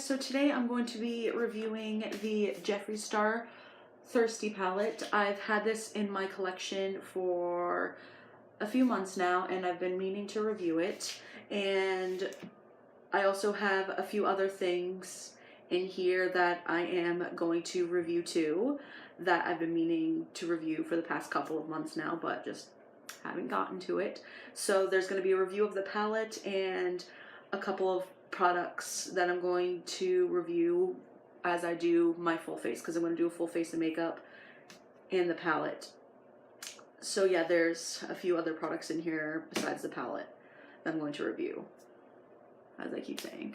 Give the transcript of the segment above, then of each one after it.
So today I'm going to be reviewing the Jeffree Star Thirsty palette. I've had this in my collection for a few months now and I've been meaning to review it. And I also have a few other things in here that I am going to review too, that I've been meaning to review for the past couple of months now, but just haven't gotten to it. So there's going to be a review of the palette and a couple of products that I'm going to review as I do my full face, because I'm going to do a full face of makeup and the palette. So yeah, there's a few other products in here besides the palette that I'm going to review, as I keep saying.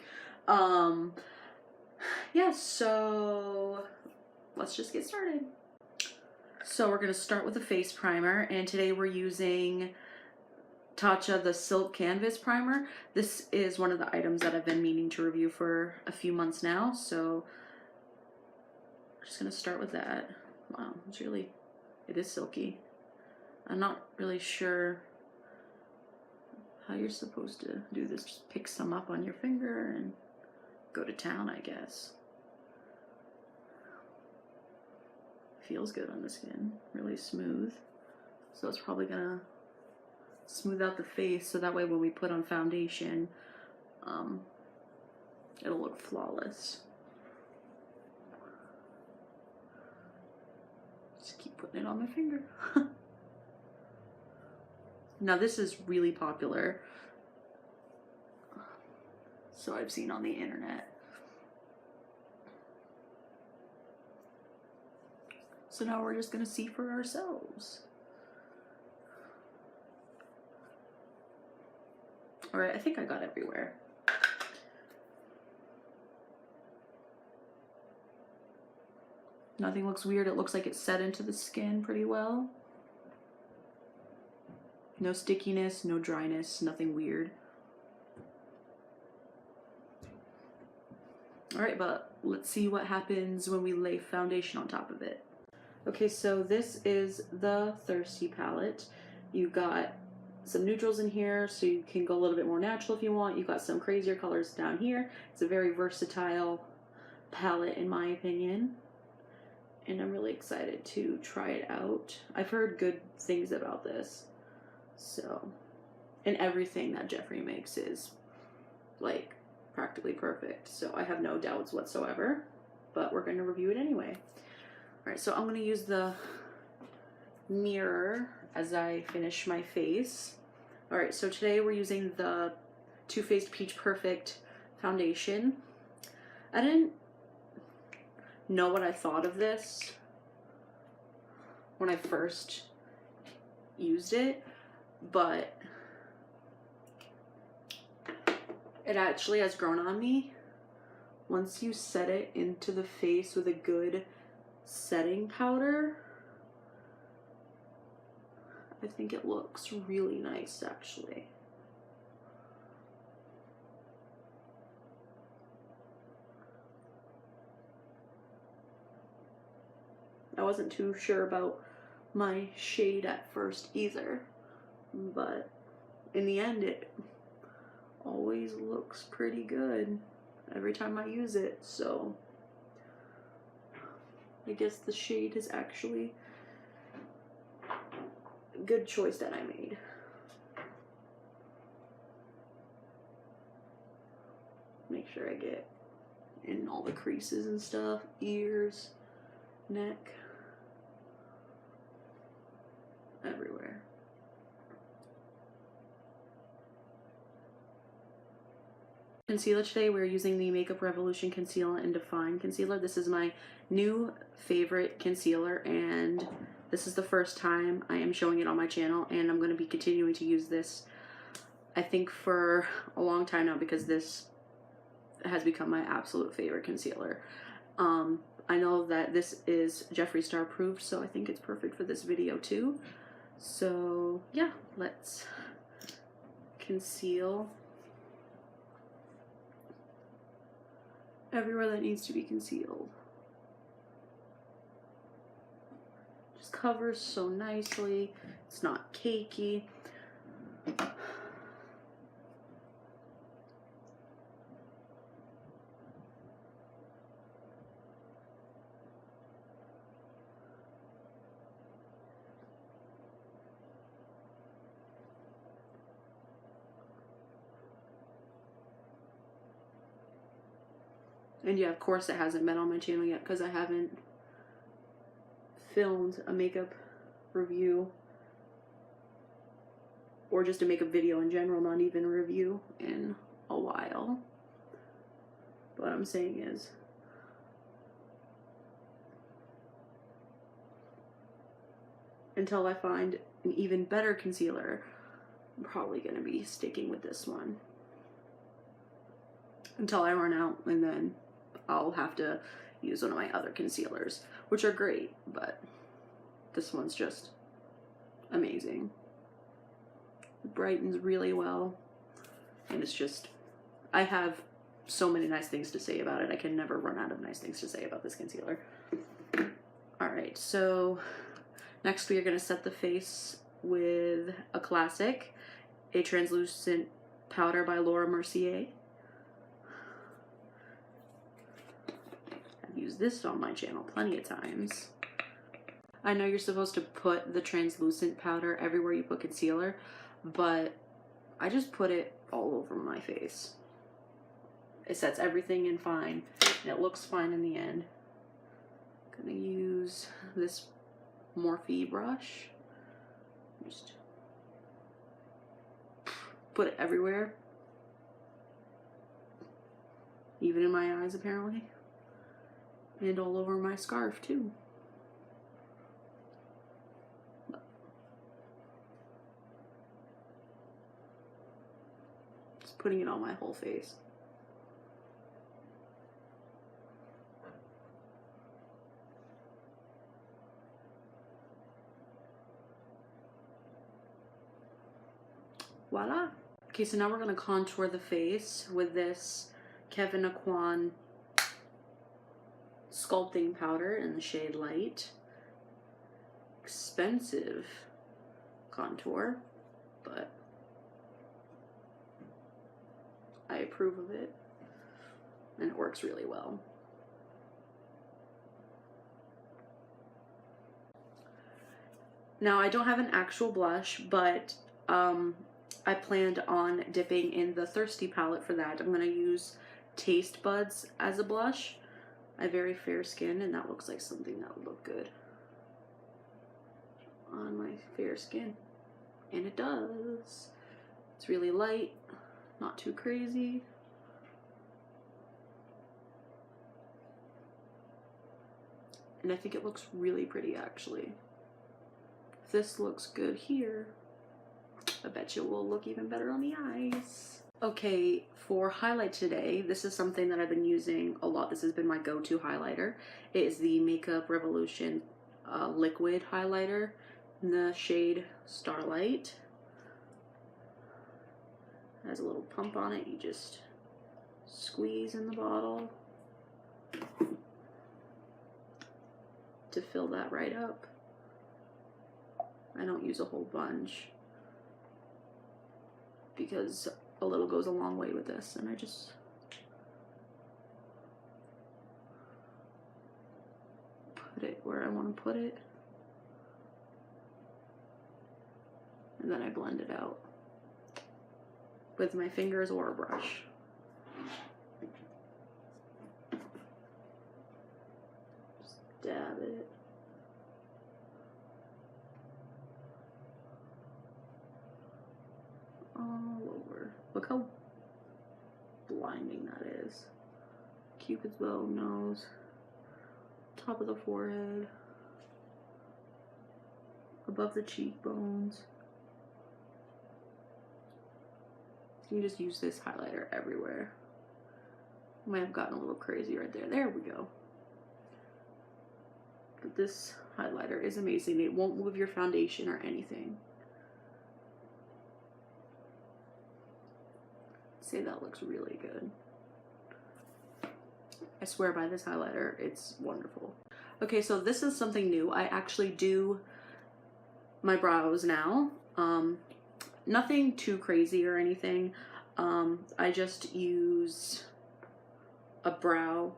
Yeah, so let's just get started. So we're going to start with a face primer, and today we're using Tatcha the Silk Canvas Primer. This is one of the items that I've been meaning to review for a few months now, so I'm just going to start with that. Wow, it is silky. I'm not really sure how you're supposed to do this. Just pick some up on your finger and go to town, I guess. Feels good on the skin, really smooth. So it's probably gonna smooth out the face so that way when we put on foundation, it'll look flawless. Just keep putting it on my finger. Now this is really popular, so I've seen on the internet. So now we're just gonna see for ourselves. Alright, I think I got everywhere. Nothing looks weird. It looks like it's set into the skin pretty well. No stickiness, no dryness, nothing weird. Alright, but let's see what happens when we lay foundation on top of it. Okay, so this is the Thirsty palette. You got some neutrals in here, so you can go a little bit more natural if you want. You got some crazier colors down here. It's a very versatile palette in my opinion, and I'm really excited to try it out. I've heard good things about this, so, and everything that Jeffree makes is like practically perfect, so I have no doubts whatsoever, but we're going to review it anyway. Alright, so I'm going to use the mirror as I finish my face. Alright, so today we're using the Too Faced Peach Perfect foundation. I didn't know what I thought of this when I first used it, but it actually has grown on me. Once you set it into the face with a good setting powder, I think it looks really nice actually. I wasn't too sure about my shade at first either, but in the end it always looks pretty good every time I use it, so I guess the shade is actually a good choice that I made. Make sure I get in all the creases and stuff, ears, neck, everywhere. Concealer today, we're using the Makeup Revolution Conceal and Define Concealer. This is my new favorite concealer, and this is the first time I am showing it on my channel, and I'm going to be continuing to use this, I think, for a long time now, because this has become my absolute favorite concealer. I know that this is Jeffree Star approved, so I think it's perfect for this video too. So yeah, let's conceal everywhere that needs to be concealed. Just covers so nicely. It's not cakey. And yeah, of course it hasn't been on my channel yet because I haven't filmed a makeup review or just a makeup video in general, not even a review, in a while. But what I'm saying is, until I find an even better concealer, I'm probably going to be sticking with this one until I run out, and then I'll have to use one of my other concealers, which are great, but this one's just amazing. It brightens really well, and it's just, I have so many nice things to say about it. I can never run out of nice things to say about this concealer. Alright, so next we are going to set the face with a classic, a translucent powder by Laura Mercier. I've used this on my channel plenty of times. I know you're supposed to put the translucent powder everywhere you put concealer, but I just put it all over my face. It sets everything in fine, and it looks fine in the end. I'm gonna use this Morphe brush. Just put it everywhere. Even in my eyes, apparently. And all over my scarf, too. Just putting it on my whole face. Voila. Okay, so now we're going to contour the face with this Kevyn Aucoin sculpting powder in the shade Light. Expensive contour, but I approve of it, and it works really well. Now, I don't have an actual blush, but I planned on dipping in the Thirsty palette for that. I'm going to use Taste Buds as a blush. I have very fair skin, and that looks like something that would look good on my fair skin. And it does. It's really light, not too crazy. And I think it looks really pretty, actually. If this looks good here, I bet you it will look even better on the eyes. Okay, for highlight today, this is something that I've been using a lot. This has been my go-to highlighter. It is the Makeup Revolution liquid highlighter in the shade Starlight. It has a little pump on it. You just squeeze in the bottle to fill that right up. I don't use a whole bunch because a little goes a long way with this, and I just put it where I want to put it, and then I blend it out with my fingers or a brush. Just dab it. All over. Look how blinding that is. Cupid's bow, nose, top of the forehead, above the cheekbones. You can just use this highlighter everywhere. Might have gotten a little crazy right there. There we go. But this highlighter is amazing. It won't move your foundation or anything. Say that looks really good. I swear by this highlighter, it's wonderful. Okay, so this is something new. I actually do my brows now. Nothing too crazy or anything. I just use a brow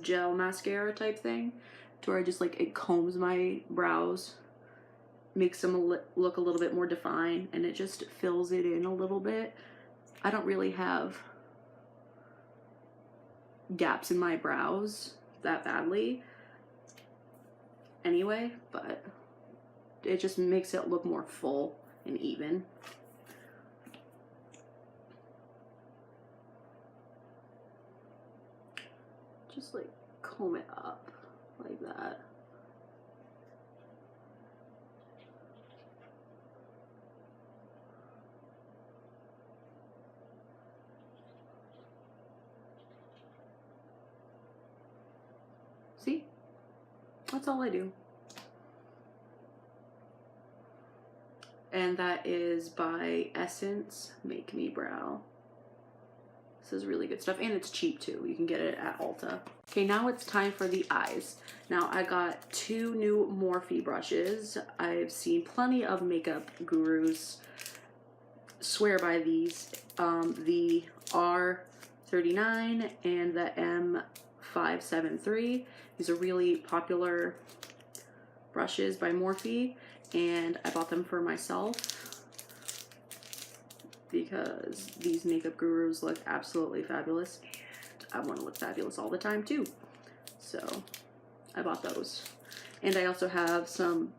gel mascara type thing to where I just like, it combs my brows, makes them look a little bit more defined, and it just fills it in a little bit. I don't really have gaps in my brows that badly anyway, but it just makes it look more full and even. Just like comb it up like that. See? That's all I do. And that is by Essence Make Me Brow. This is really good stuff, and it's cheap too. You can get it at Ulta. Okay, now it's time for the eyes. Now I got 2 new Morphe brushes. I've seen plenty of makeup gurus swear by these. The R39 and the M573. These are really popular brushes by Morphe, and I bought them for myself because these makeup gurus look absolutely fabulous, and I want to look fabulous all the time too. So I bought those. And I also have some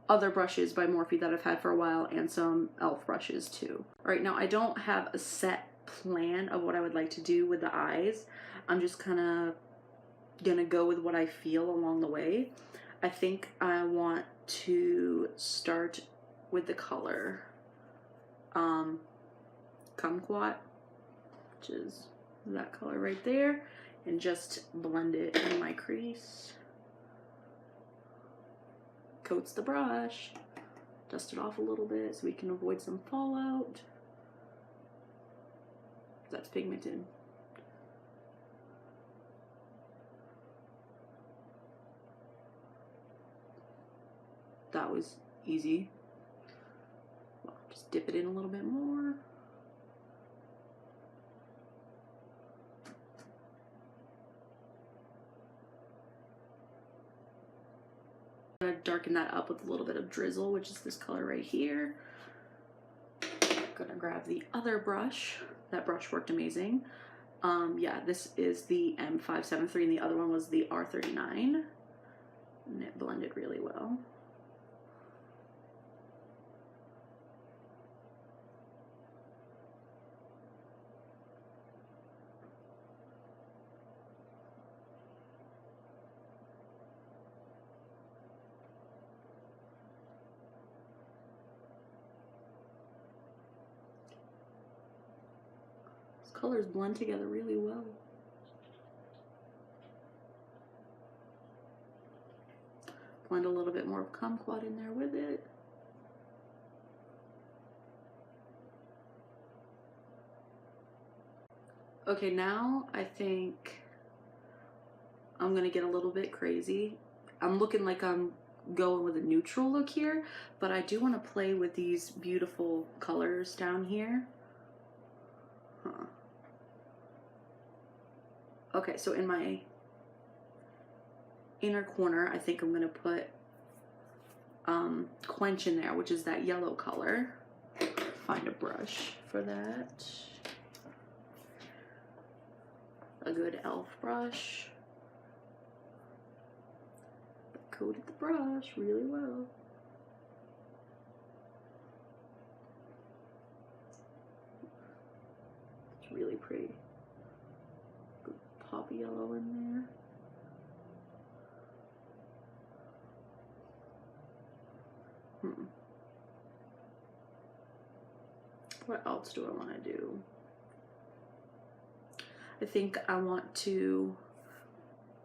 other brushes by Morphe that I've had for a while, and some e.l.f. brushes too. All right, now I don't have a set plan of what I would like to do with the eyes. I'm just kind of gonna go with what I feel along the way. I think I want to start with the color Kumquat, which is that color right there, and just blend it in my crease. Coats the brush, dust it off a little bit so we can avoid some fallout. That's pigmented. That was easy. Well, just dip it in a little bit more. I'm gonna darken that up with a little bit of drizzle, which is this color right here. I'm gonna grab the other brush. That brush worked amazing. Yeah, this is the M573 and the other one was the R39, and it blended really well. Colors blend together really well. Blend a little bit more of Kumquat in there with it. Okay, now I think I'm gonna get a little bit crazy. I'm looking like I'm going with a neutral look here, but I do want to play with these beautiful colors down here. Okay, so in my inner corner, I think I'm gonna put Quench in there, which is that yellow color. Find a brush for that. A good e.l.f. brush. Coated the brush really well. It's really pretty. Good poppy yellow in there. What else do I want to do? I think I want to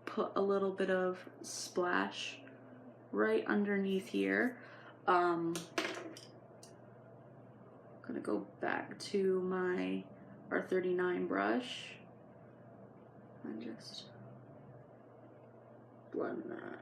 put a little bit of splash right underneath here. I'm gonna go back to my R39 brush and just blend that.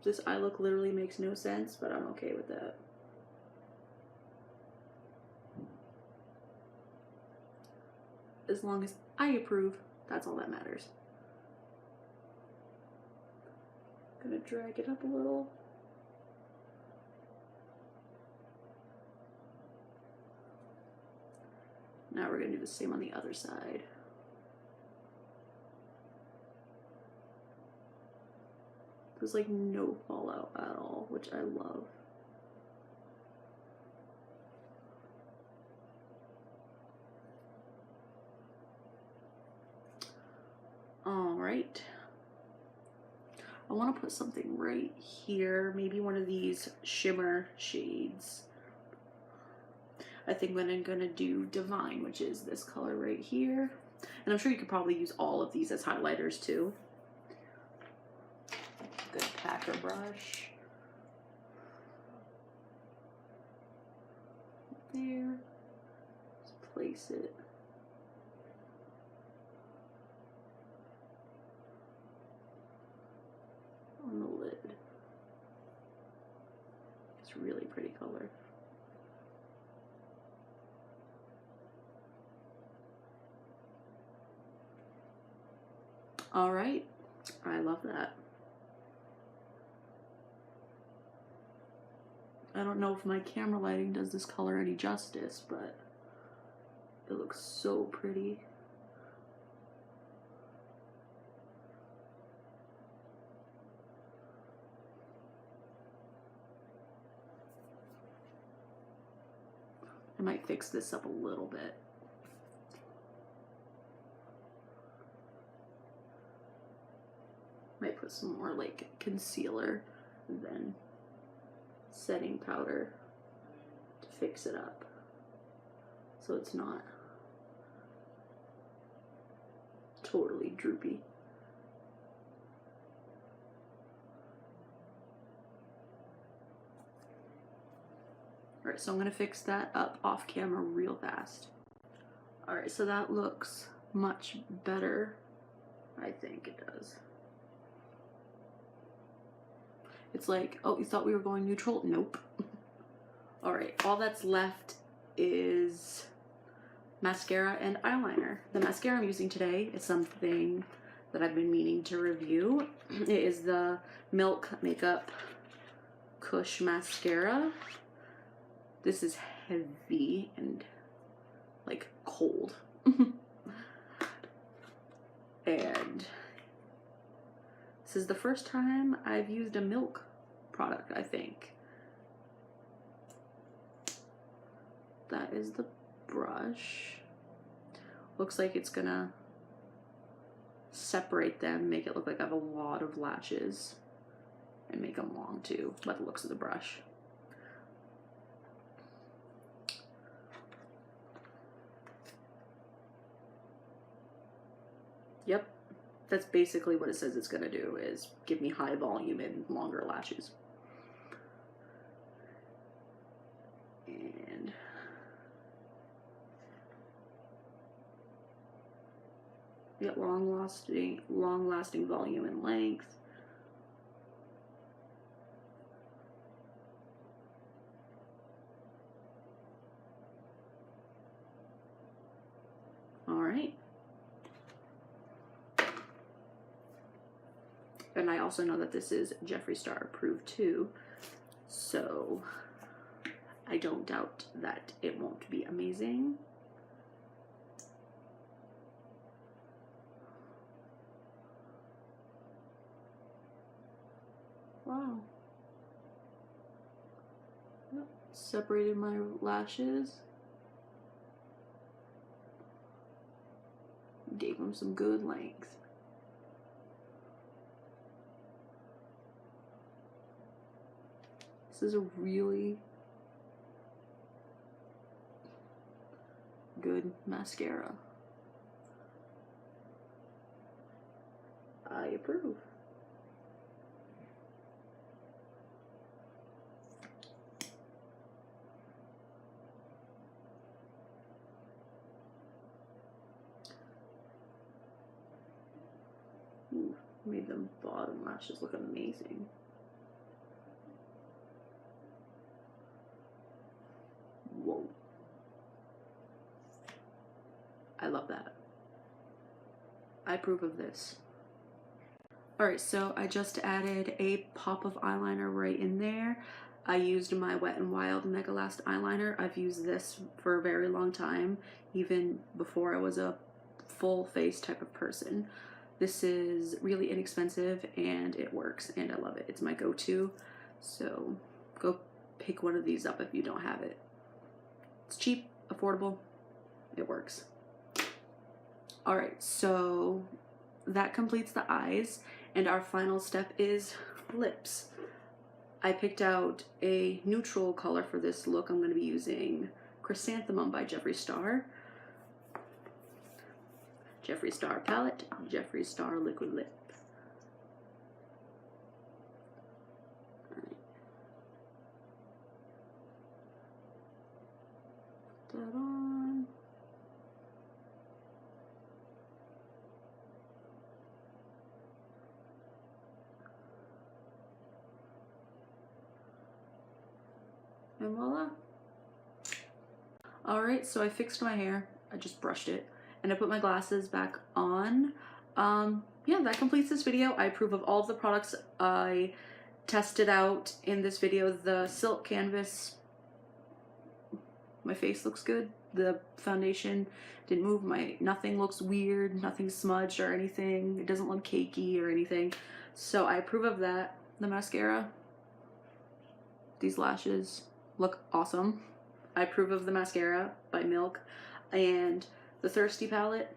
This eye look literally makes no sense, but I'm okay with that. As long as I approve, that's all that matters. gonna drag it up a little. Now we're gonna do the same on the other side. There's like no fallout at all, which I love. All right. I want to put something right here, maybe one of these shimmer shades. I think I'm gonna do Divine, which is this color right here. And I'm sure you could probably use all of these as highlighters too. Good packer brush. There. Just place it. On the lid. It's a really pretty color. All right, I love that. I don't know if my camera lighting does this color any justice, but it looks so pretty. I might fix this up a little bit. Might put some more like concealer and then setting powder to fix it up so it's not totally droopy. All right, so I'm gonna fix that up off camera real fast. All right, so that looks much better. I think it does. It's like, oh, you thought we were going neutral? Nope. All right, all that's left is mascara and eyeliner. The mascara I'm using today is something that I've been meaning to review. It is the Milk Makeup Kush Mascara. This is heavy and like cold. And this is the first time I've used a Milk product, I think. That is the brush. Looks like it's gonna separate them, make it look like I have a lot of lashes, and make them long too, by the looks of the brush. Yep, that's basically what it says it's gonna do, is give me high volume and longer lashes. And get long lasting volume and length. All right. And I also know that this is Jeffree Star approved too, so I don't doubt that it won't be amazing. Wow. Yep. Separated my lashes. Gave them some good length. This is a really good mascara. I approve. Ooh, made them bottom lashes look amazing. Whoa. I love that. I approve of this. Alright, so I just added a pop of eyeliner right in there. I used my Wet n Wild Mega Last eyeliner. I've used this for a very long time, even before I was a full face type of person. This is really inexpensive and it works and I love it. It's my go-to. So go pick one of these up if you don't have it. It's cheap, affordable, it works. Alright, so that completes the eyes, and our final step is lips. I picked out a neutral color for this look. I'm going to be using Chrysanthemum by Jeffree Star. Jeffree Star palette, Jeffree Star liquid lip. Put that on. And voila. Alright, so I fixed my hair. I just brushed it. And I put my glasses back on. Yeah, that completes this video. I approve of all of the products I tested out in this video. The silk canvas, my face looks good. The foundation didn't move. Nothing looks weird, nothing smudged or anything. It doesn't look cakey or anything. So I approve of that. The mascara, these lashes look awesome. I approve of the mascara by Milk. And the Thirsty palette,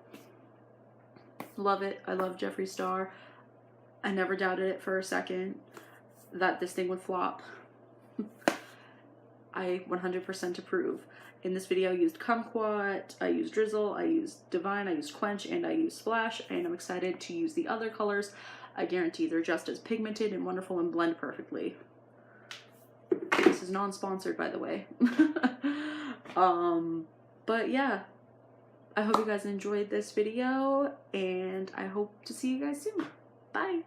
love it. I love Jeffree Star. I never doubted it for a second that this thing would flop. I 100% approve. In this video I used Kumquat, I used Drizzle, I used Divine, I used Quench, and I used Splash, and I'm excited to use the other colors. I guarantee they're just as pigmented and wonderful and blend perfectly. This is non-sponsored, by the way. But yeah, I hope you guys enjoyed this video, and I hope to see you guys soon. Bye!